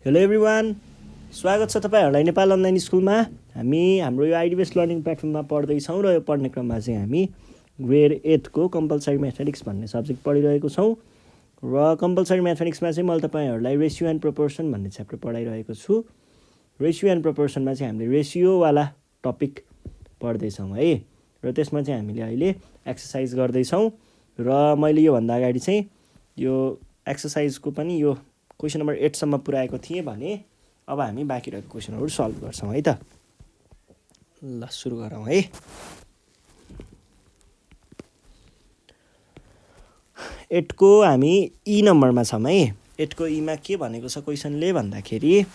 Hello everyone, स्वागत छ तपाईँहरूलाई नेपाल अनलाइन स्कुलमा। हामी हाम्रो यो आइडी बेस्ड लर्निङ प्लेटफर्ममा पढ्दैछौँ र यो पढ्ने क्रममा चाहिँ हामी ग्रेड 8को कम्पलसरी म्याथमेटिक्स भन्ने सब्जेक्ट पढिरहेको छौँ। र कम्पलसरी म्याथमेटिक्समा चाहिँ मैले तपाईँहरूलाई रेसियो एन्ड प्रोपोर्सन भन्ने च्याप्टर पढाइरहेको छु। रेसियो एन्ड प्रोपोर्सनमा चाहिँ हामीले रेसियोवाला टपिक पढ्दैछौँ है। र त्यसमा चाहिँ हामीले अहिले एक्सर्साइज गर्दैछौँ। र मैले योभन्दा अगाडि चाहिँ यो एक्सर्साइजको पनि यो क्वेसन नम्बर 8सम्म पुऱ्याएको थिएँ भने अब हामी बाँकी रहेको क्वेसनहरू सल्भ गर्छौँ है त। ल सुरु गरौँ है। एटको हामी ई नम्बरमा छौँ है। एटको ईमा के भनेको छ क्वेसनले भन्दाखेरि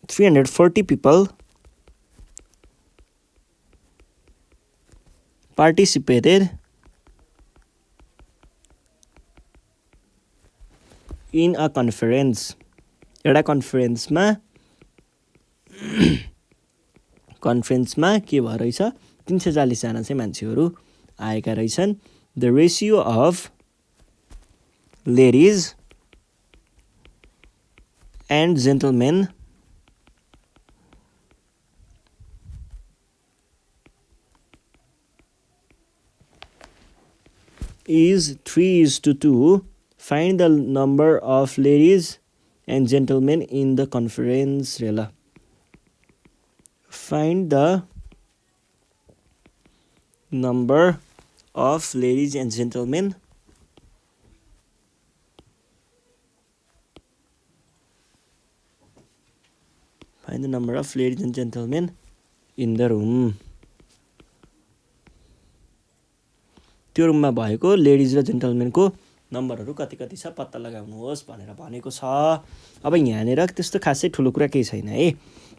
340 people participated in a conference. एउटा कन्फरेन्समा के भयो रहेछ 340 जना चाहिँ मान्छेहरू आएका रहेछन्। The ratio of ladies and gentlemen is 3:2. Find the number of ladies and gentlemen in the conference. Find the number of ladies and gentlemen in the room. त्यो रुममा भएको लेडिज र जेन्टलमेनको नम्बरहरू कति कति छ पत्ता लगाउनुहोस् भनेर भनेको छ। अब यहाँनिर त्यस्तो खासै ठुलो कुरा केही छैन है।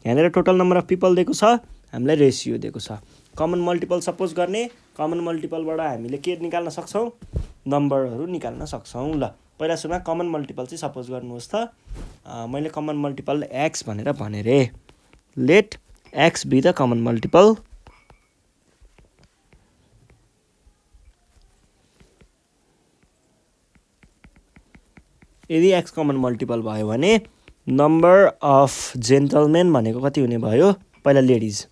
यहाँनिर टोटल नम्बर अफ पिपल दिएको छ, हामीलाई रेसियो दिएको छ। कमन मल्टिपल सपोज गर्ने, कमन मल्टिपलबाट हामीले के निकाल्न सक्छौँ, नम्बरहरू निकाल्न सक्छौँ। ल पहिला सुरुमा कमन मल्टिपल चाहिँ सपोज गर्नुहोस् त। मैले कमन मल्टिपल एक्स भनेर भने रे। Let x be the common multiple. यदि एक्स कमन मल्टिपल भयो भने नम्बर अफ जेन्टलमेन भनेको कति हुने भयो, पहिला लेडिज।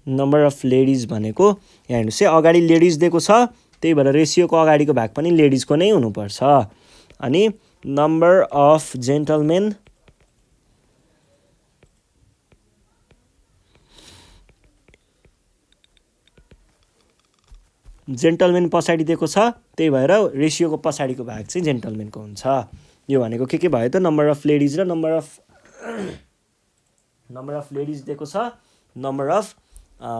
नम्बर अफ लेडिज भनेको यहाँ हेर्नुहोस् है, अगाडि लेडिज दिएको छ, त्यही भएर रेसियोको अगाडिको भाग पनि लेडिजको नै हुनुपर्छ। अनि नम्बर अफ जेन्टलमेन जेन्टलमेन पछाडि दिएको छ, त्यही भएर रेसियोको पछाडिको भाग चाहिँ जेन्टलमेनको हुन्छ। यो भनेको के भयो त, नम्बर अफ लेडिज र नम्बर अफ लेडिज दिएको छ, नम्बर अफ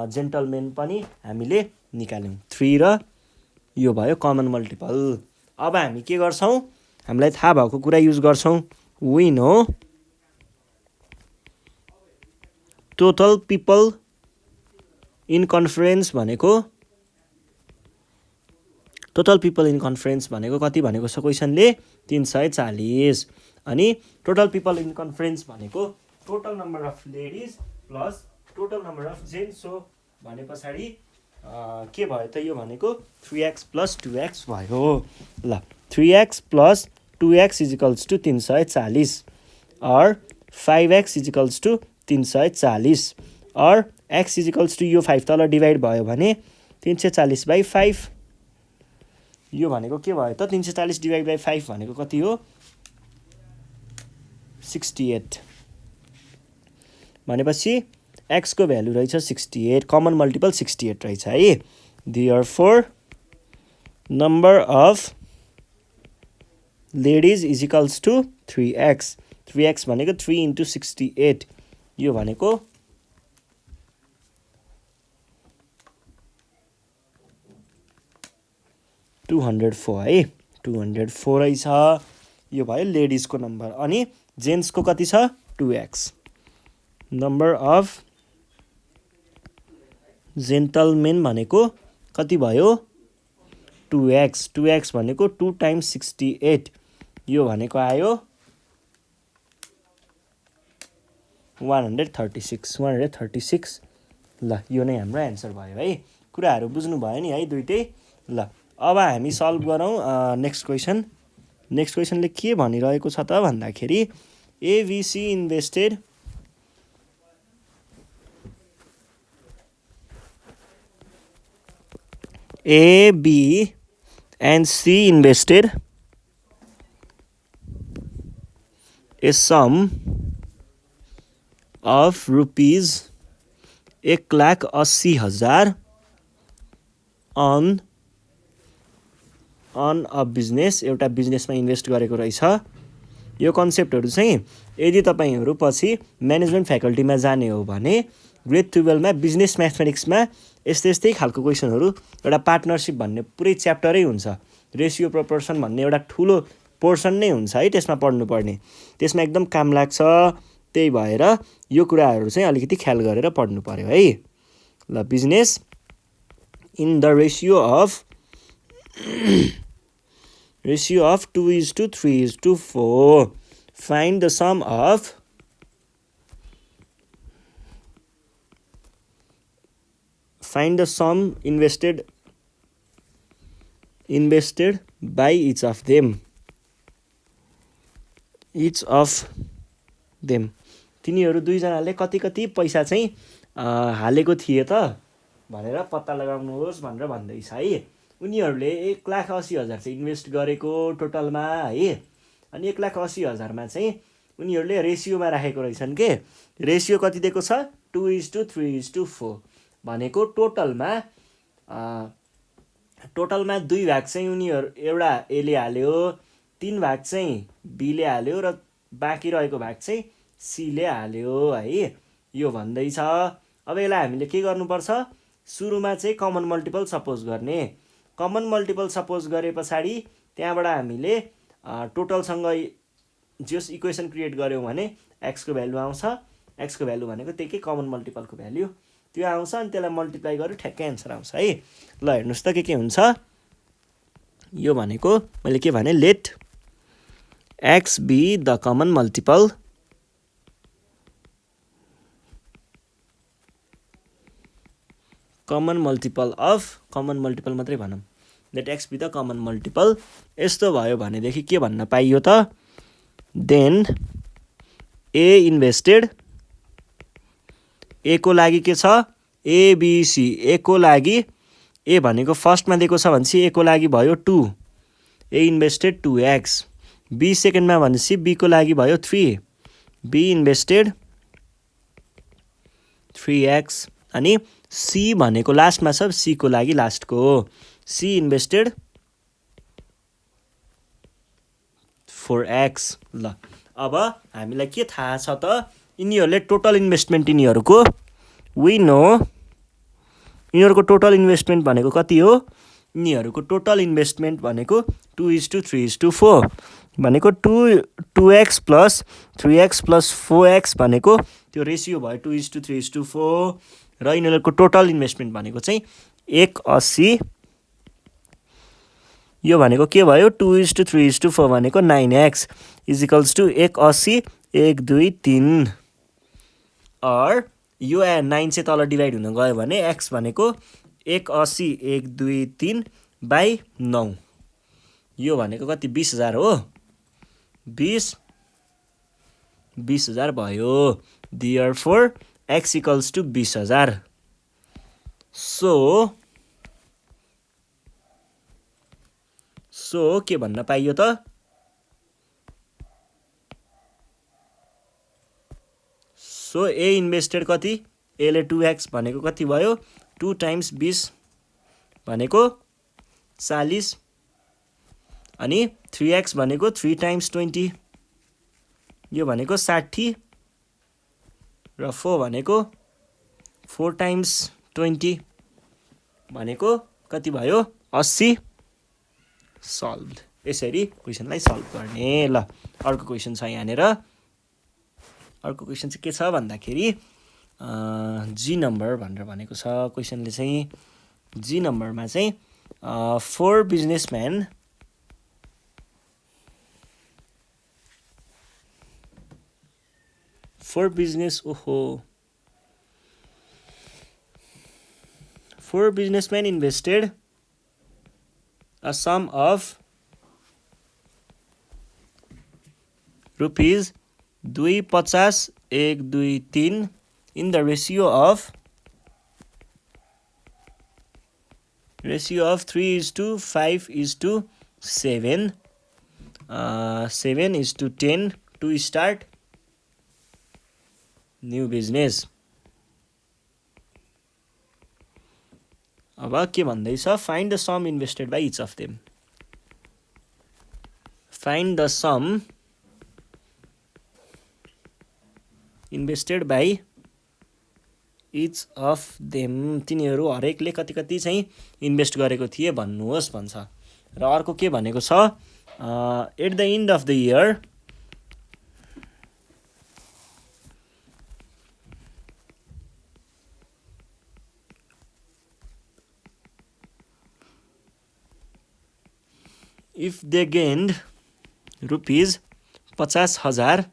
जेन्टलमेन पनि हामीले निकाल्यौँ 3 र यो भयो कमन मल्टिपल। अब हामी के गर्छौँ, हामीलाई थाहा भएको कुरा युज गर्छौँ। We know total people in conference भनेको कति भनेको छ क्वेसनले 340। अनि टोटल पिपल इन कन्फरेन्स भनेको total number of ladies plus total number of gents हो भने पछाडि के भयो त, यो भनेको 3x + 2x भयो। ल 3x + 2x = 340 और 5x = 340 और x = यो 5 तल डिभाइड भयो भने 340/5। यो भनेको के भयो त, 340 / 5 भनेको कति हो, 68। भनेपछि x को भ्यालु रहेछ 68, कमन मल्टिपल 68 रहेछ है। Therefore number of ladies = 3x। 3x भनेको 3 × 68, यो भनेको 204 है। 204 रहेछ, यो भयो लेडिजको नम्बर। अनि जेन्ट्सको कति छ, 2x। नम्बर अफ जेन्टलमेन भनेको कति भयो, 2x। 2x भनेको 2 × 68, यो भनेको आयो 136। ल यो नै हाम्रो एन्सर भयो है। कुराहरू बुझ्नु भयो नि है दुइटै। ल अब हामी सल्भ गरौँ नेक्स्ट क्वेसन। नेक्स्ट क्वेसनले के भनिरहेको छ त भन्दाखेरि ABC invested A, B and C invested a sum of rupees 1,80,000 on a business, एउटा बिजनेसमा इन्भेस्ट गरेको रहेछ। यो कन्सेप्टहरू चाहिँ यदि तपाईँहरू पछि म्यानेजमेन्ट फ्याकल्टीमा जाने हो भने ग्रेड 12मा बिजनेस म्याथमेटिक्समा यस्तै खालको क्वेसनहरू, एउटा पार्टनरसिप भन्ने पुरै च्याप्टरै हुन्छ, रेसियो प्रपोर्सन भन्ने एउटा ठुलो पोर्सन नै हुन्छ है त्यसमा पढ्नुपर्ने, त्यसमा एकदम काम लाग्छ। त्यही भएर यो कुराहरू चाहिँ अलिकति ख्याल गरेर पढ्नु पर्यो है। ल, business in the ratio of 2:3:4 find the sum of invested by each of them तिनीहरू दुईजनाले कति पैसा चाहिँ हालेको थिए त भनेर पत्ता लगाउनुहोस् भनेर भन्दैछ है। उनीहरूले 1,80,000 चाहिँ इन्भेस्ट गरेको टोटलमा है। अनि 1,80,000मा चाहिँ उनीहरूले रेसियोमा राखेको रहेछन् के। रेसियो कति दिएको छ 2:3:4 भनेको टोटलमा 2 भाग चाहिँ उनीहरू, एउटा एले हाल्यो, 3 भाग चाहिँ बीले हाल्यो र बाँकी रहेको भाग चाहिँ सीले हाल्यो है। यो भन्दैछ। अब यसलाई हामीले के गर्नुपर्छ, सुरुमा चाहिँ कमन मल्टिपल सपोज गर्ने। कमन मल्टिपल सपोज गरे पछाडि त्यहाँबाट हामीले टोटलसँग जस इक्वेसन क्रिएट गऱ्यौँ भने एक्सको भ्यालु आउँछ। एक्सको भ्यालु भनेको त्यही कमन मल्टिपलको भ्यालु त्यो आउँछ, अनि त्यसलाई मल्टिप्लाई गरेर ठ्याक्कै एन्सर आउँछ है। ल हेर्नुहोस् त के हुन्छ। यो भनेको मैले के भने, let x be the common multiple of, common multiple मात्रै भनौँ, let x be the common multiple. यस्तो भयो भनेदेखि के भन्न पाइयो त, देन ए इन्भेस्टेड, ए को लागि के छ एबिसी, ए को लागि ए भनेको फर्स्टमा दिएको छ भनेपछि ए को लागि भयो 2, ए इन्भेस्टेड 2x। बी सेकेन्डमा भनेपछि बी को लागि भयो 3, बी इन्भेस्टेड 3x। अनि सी भनेको लास्टमा छ, सी को लागि लास्टको सी इन्भेस्टेड 4x। ल अब हामीलाई के थाहा छ त, यिनीहरूले टोटल इन्भेस्टमेन्ट, यिनीहरूको वी नो यिनीहरूको टोटल इन्भेस्टमेन्ट भनेको कति हो, यिनीहरूको टोटल इन्भेस्टमेन्ट भनेको 2:3:4 भनेको 2x plus 3x plus 4x भनेको त्यो रेसियो भयो 2:3:4 र यिनीहरूको टोटल इन्भेस्टमेन्ट भनेको चाहिँ 180। यो भनेको के भयो 2:3:4 भनेको 9x इजिकल्स टु 180 1 2 3। और यो 9 चाहिँ तल डिभाइड हुन गयो भने x भनेको 180 1 2 3 बाई 9, यो भनेको कति 20,000 हो, 20,000 भयो। Therefore x equals to 20,000। So के भन्न पाइयो त, सो ए इन्भेस्टेड कति, एले 2x भनेको कति भयो 2 टाइम्स 20 भनेको 40, अनि 3x भनेको 3 टाइम्स 20 यो भनेको 60 र 4 भनेको 4 टाइम्स 20 भनेको कति भयो 80। सल्भ। यसरी क्वेसनलाई सल्भ गर्ने। ल अर्को क्वेसन छ यहाँनिर। अर्को क्वेसन चाहिँ के छ भन्दाखेरि जी नम्बर भनेर भनेको छ क्वेसनले चाहिँ। जी नम्बरमा चाहिँ four businessman four businessmen invested a sum of rupees 250 1 2 3 in the ratio of 3:5:7 7:10 to start new business. अब के भन्दैछ find the sum invested by each of them. Find the sum invested by each of them. तिनीहरू हरेकले कति कति चाहिँ invest गरेको थिए भन्नुहोस् भन्छ। र अर्को के भनेको छ at the end of the year if they gained rupees 50,000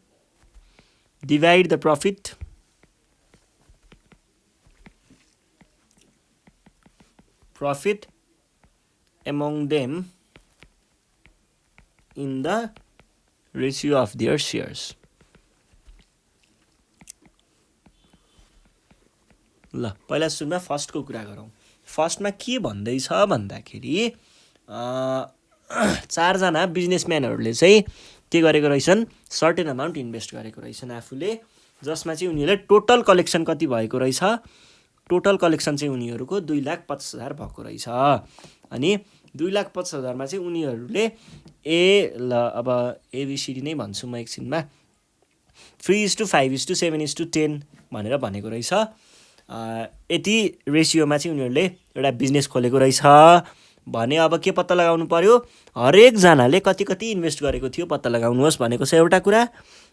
divide the profit among them in the ratio of their shares. ल पहिला सुरुमा फर्स्टको कुरा गरौँ। फर्स्टमा के भन्दैछ भन्दाखेरि चारजना बिजनेसम्यानहरूले चाहिँ के गरेको रहेछन् सर्टेन अमाउन्ट इन्भेस्ट गरेको रहेछन् आफूले, जसमा चाहिँ उनीहरूले टोटल कलेक्सन कति भएको रहेछ, टोटल कलेक्सन चाहिँ उनीहरूको 2,50,000 भएको रहेछ। अनि 2,50,000मा चाहिँ उनीहरूले अब एबिसिडी नै भन्छु म एकछिनमा 3:5:7:10 भनेर भनेको रहेछ। यति रेसियोमा चाहिँ उनीहरूले एउटा बिजनेस खोलेको रहेछ भने अब के पत्ता लगाउनु पर्यो, हरेकजनाले कति कति इन्भेस्ट गरेको थियो पत्ता लगाउनुहोस् भनेको छ एउटा कुरा।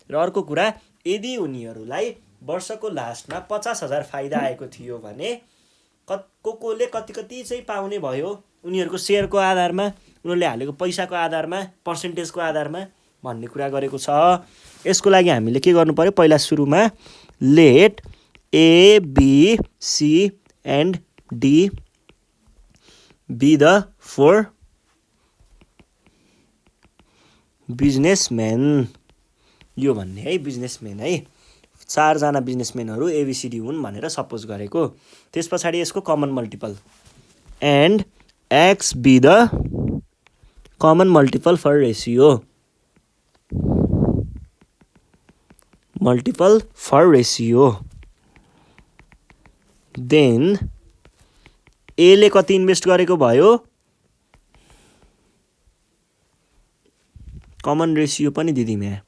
र अर्को कुरा, यदि उनीहरूलाई वर्षको लास्टमा 50,000 फाइदा आएको थियो भने कोले कति कति चाहिँ पाउने भयो उनीहरूको सेयरको आधारमा, उनीहरूले हालेको पैसाको आधारमा, पर्सेन्टेजको आधारमा भन्ने कुरा गरेको छ। यसको लागि हामीले के गर्नु पर्यो, पहिला सुरुमा let A, B, C and D be the 4 businessman. यो भन्ने है बिजनेसम्यान है, चारजना बिजनेसम्यानहरू एबिसिडी हुन् भनेर सपोज गरेको। त्यस पछाडि यसको common multiple and x be the common multiple for ratio, multiple for ratio. Then एले कति इन्भेस्ट गरेको भयो, कमन रेसियो पनि दिदिम यहाँ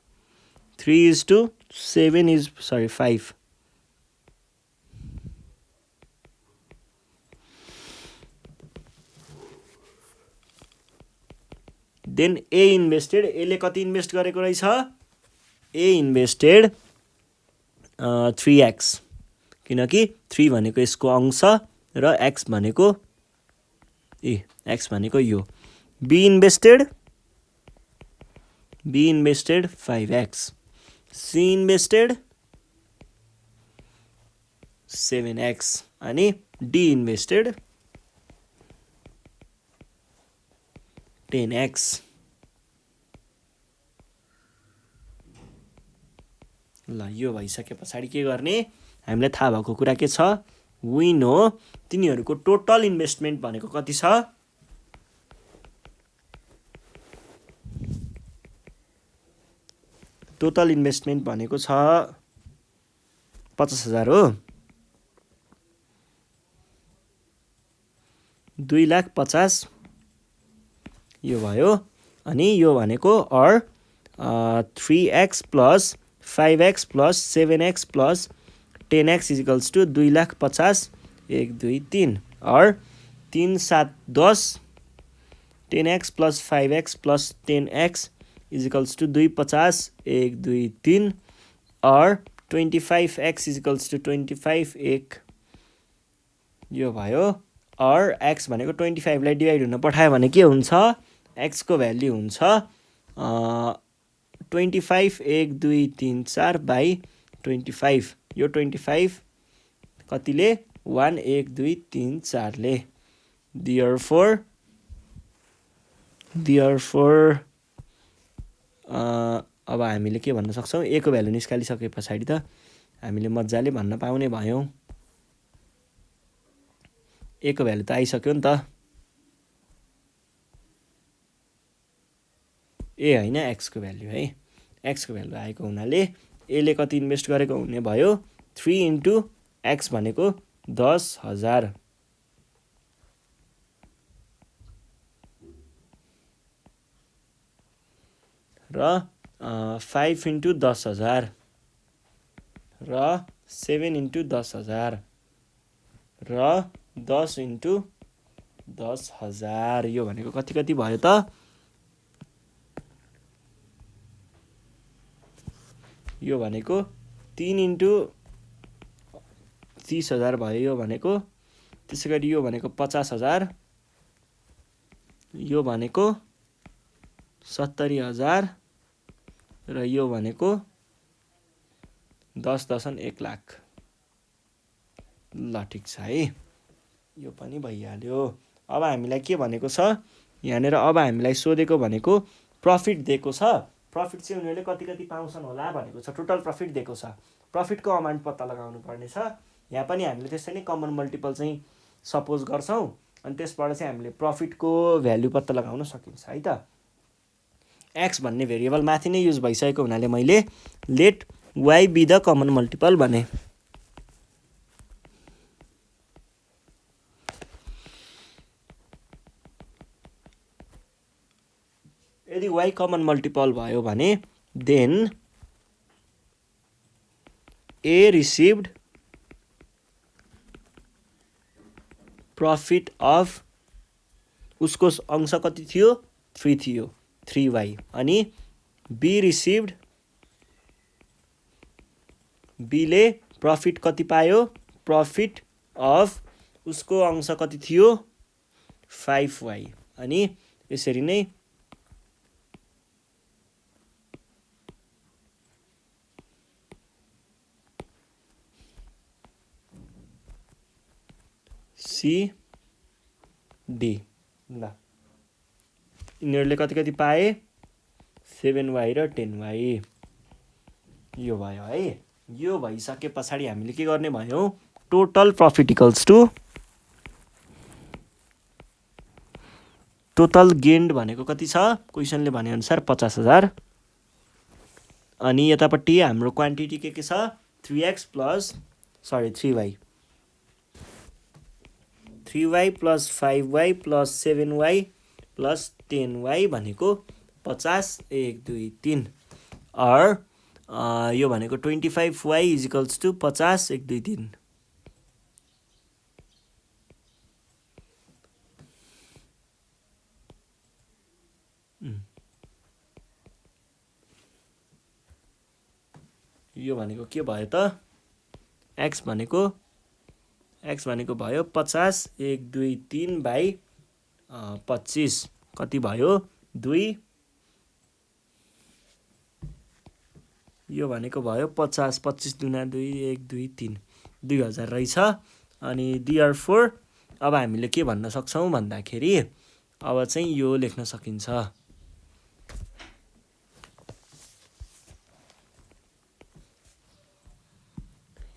3:5। देन ए इन्भेस्टेड, एले कति इन्भेस्ट गरेको रहेछ, ए इन्भेस्टेड 3x, किनकि 3 भनेको यसको अंश र x भनेको यो। Be invested 5x, C invested 7x अनि डी इन्भेस्टेड 10x। ल यो भइसके पछाडि के गर्ने, हामीलाई थाहा भएको कुरा के छ, वी नो तिनीहरूको टोटल इन्भेस्टमेन्ट भनेको कति छ, टोटल इन्भेस्टमेन्ट भनेको छ 50,000 हो। 2,50,000 यो भयो। अनि यो भनेको और 3x + 5x + 7x + 10x equals two 2,50,000 1 2 3 और 3 7 10 10x + 5x + 10x equals two 250 1 2 3 और 25x इक्वल्स टू 25 1 यो भयो। और x भनेको 25 लाई डिभाइड हुन पठायो भने के हुन्छ, x को भ्याल्यु हुन्छ 25 1 2 3 4 बाई 25। यो 25 कतिले 1 1 2 3 4 ले। Therefore अब हामीले के भन्न सक्छौँ, a को भ्यालु निस्कालिसके पछाडि त हामीले मजाले भन्न पाउने भयौँ। a को भ्यालु त आइसक्यो नि त, a होइन x को भ्यालु है। x को भ्यालु आएको हुनाले a ले कति इन्भेस्ट गरेको हुने भयो, 3 इन्टु x भनेको 10,000 र 5 इन्टु 10,000 र 7 इन्टु 10,000 र 10 इन्टु 10,000। यो भनेको कति कति भयो त, यो भनेको 3 इन्टु 30,000 भयो यो भनेको। त्यसै गरी यो भनेको 50,000, यो भनेको 70,000 र यो भनेको 10,1 लाख। ल ठिक छ है, यो पनि भइहाल्यो। अब हामीलाई के भनेको छ यहाँनिर, अब हामीलाई सोधेको भनेको प्रफिट दिएको छ। प्रफिट चाहिँ उनीहरूले कति कति पाउँछन् होला भनेको छ, टोटल प्रफिट दिएको छ। प्रफिटको अमाउन्ट पत्ता लगाउनु पर्ने छ। यहाँ पनि हामीले त्यसै नै कमन मल्टिपल चाहिँ सपोज गर्छौँ अनि त्यसबाट चाहिँ हामीले प्रफिटको भ्यालु पत्ता लगाउन सकिन्छ है त। एक्स भन्ने भेरिएबल माथि नै युज भइसकेको हुनाले मैले let y be the common multiple भने। यदि y कमन मल्टिपल भयो भने then a received profit of, उसको अंश कति थियो, 3 थियो, 3y। अनि b रिसिभ्ड, b ले प्रफिट कति पायो, प्रफिट अफ उसको अंश कति थियो, 5y। अनि यसरी नै सी डी। ल यिनीहरूले कति कति पाए, 7y र 10y। यो भयो है। यो भइसके पछाडि हामीले के गर्ने भयो, total profit equals to total gained भनेको कति छ, क्वेसनले भनेअनुसार 50,000। अनि यतापट्टि हाम्रो क्वान्टिटी के छ, 3y plus 5y plus 7y plus 10y भनेको 50, 1 2 3 और यो भनेको 25y इज इक्वल्स टु 50, 1 2 3। यो भनेको के भयो त, x भनेको भयो 50, 1 2 3 बाई 25 कति भयो, 2। यो भनेको भयो 50, 25 दुना 2, 1 2 3, 2000 रहेछ। अनि therefore अब हामीले के भन्न सक्छौँ भन्दाखेरि अब चाहिँ यो लेख्न सकिन्छ,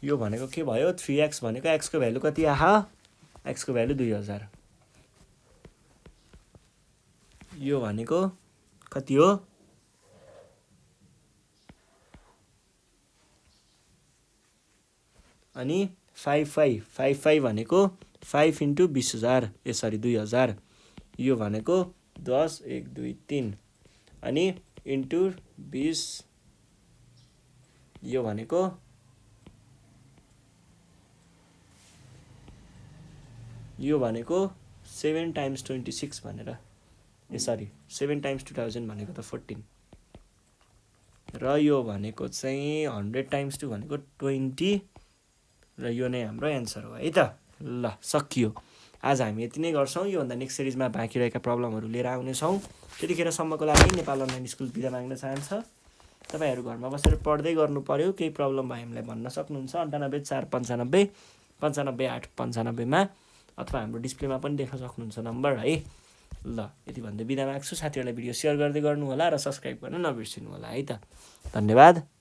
यो भनेको के भयो, 3x भनेको x को भ्यालु कति आहा, x को भ्यालु 2000। यो भनेको कति हो, अनि 5 भनेको 5 इन्टु 20,000, सरी 2000। यो भनेको 10, 1 2 3 अनि इन्टु 20, यो भनेको यो भनेको 7 टाइम्स 26 भनेर, सरी 7 टाइम्स 2000 भनेको त 14 र यो भनेको चाहिँ 100 टाइम्स 2 भनेको 20 र यो नै हाम्रो एन्सर हो है त। ल सकियो, आज हामी यति नै गर्छौँ। योभन्दा नेक्स्ट सिरिजमा बाँकी रहेका प्रब्लमहरू लिएर आउनेछौँ। त्यतिखेरसम्मको लागि नेपाल अनलाइन स्कुल बिदा माग्न चाहन्छ। तपाईँहरू घरमा बसेर पढ्दै गर्नु पर्यो, केही प्रब्लम भयो हामीलाई भन्न सक्नुहुन्छ 98 495 95 895 मा, अथवा हाम्रो डिस्प्लेमा पनि देख्न सक्नुहुन्छ नम्बर है। ल यति भन्दै बिदा माग्छु। साथीहरूलाई भिडियो सेयर गर्दै गर्नु होला र सब्सक्राइब गर्न नबिर्सिनु होला है त। धन्यवाद।